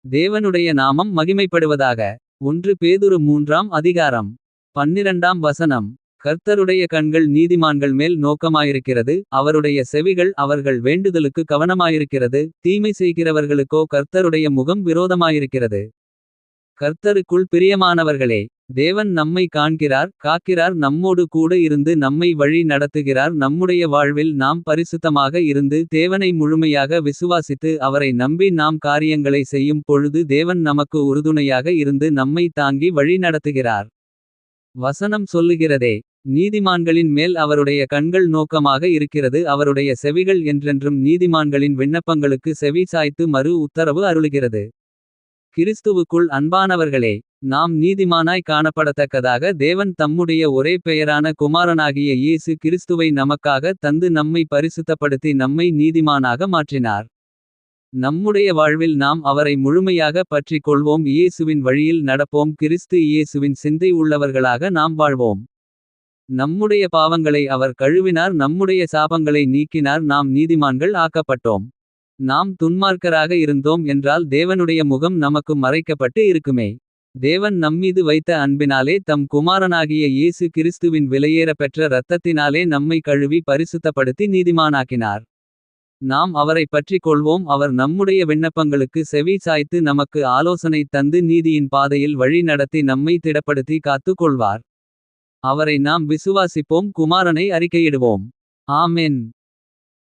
தேவனுடைய நாமம் மகிமைப்படுவதாக. 1 பேதுரு 3ஆம் அதிகாரம் 12ஆம் வசனம். கர்த்தருடைய கண்கள் நீதிமான்கள் மேல் நோக்கமாயிருக்கிறது. அவருடைய செவிகள் அவர்கள் வேண்டுதலுக்கு கவனமாயிருக்கிறது. தீமை செய்கிறவர்களுக்கோ கர்த்தருடைய முகம் விரோதமாயிருக்கிறது. கர்த்தருக்குள் பிரியமானவர்களே, தேவன் நம்மை காண்கிறார் காக்கிறார். நம்மோடு கூட இருந்து நம்மை வழி நடத்துகிறார். நம்முடைய வாழ்வில் நாம் பரிசுத்தமாக இருந்து தேவனை முழுமையாக விசுவாசித்து அவரை நம்பி நாம் காரியங்களை செய்யும் பொழுது தேவன் நமக்கு உறுதுணையாக இருந்து நம்மை தாங்கி வழி நடத்துகிறார். வசனம் சொல்லுகிறதே, நீதிமான்களின் மேல் அவருடைய கண்கள் நோக்கமாக இருக்கிறது. அவருடைய செவிகள் என்றென்றும் நீதிமான்களின் விண்ணப்பங்களுக்கு செவி சாய்த்து மறு உத்தரவு அருளுகிறது. கிறிஸ்துவுக்குள் அன்பானவர்களே, நாம் நீதிமானாய் காணப்படத்தக்கதாக தேவன் தம்முடைய ஒரே பெயரான குமாரனாகிய இயேசு கிறிஸ்துவை நமக்காக தந்து நம்மை பரிசுத்தப்படுத்தி நம்மை நீதிமானாக மாற்றினார். நம்முடைய வாழ்வில் நாம் அவரை முழுமையாக பற்றிக் கொள்வோம். இயேசுவின் வழியில் நடப்போம். கிறிஸ்து இயேசுவின் சிந்தை உள்ளவர்களாக நாம் வாழ்வோம். நம்முடைய பாவங்களை அவர் கழுவினார். நம்முடைய சாபங்களை நீக்கினார். நாம் நீதிமான்கள் ஆக்கப்பட்டோம். நாம் துன்மார்க்கராக இருந்தோம் என்றால் தேவனுடைய முகம் நமக்கு மறைக்கப்பட்டு இருக்குமே. தேவன் நம்மீது வைத்த அன்பினாலே தம் குமாரனாகிய இயேசு கிறிஸ்துவின் விலையேற பெற்ற இரத்தத்தினாலே நம்மை கழுவி பரிசுத்தப்படுத்தி நீதிமானாக்கினார். நாம் அவரை பற்றிக் கொள்வோம். அவர் நம்முடைய விண்ணப்பங்களுக்கு செவி சாய்த்து நமக்கு ஆலோசனை தந்து நீதியின் பாதையில் வழி நடத்தி நம்மை திடப்படுத்தி காத்து கொள்வார். அவரை நாம் விசுவாசிப்போம். குமாரனை அறிக்கையிடுவோம். ஆமென்.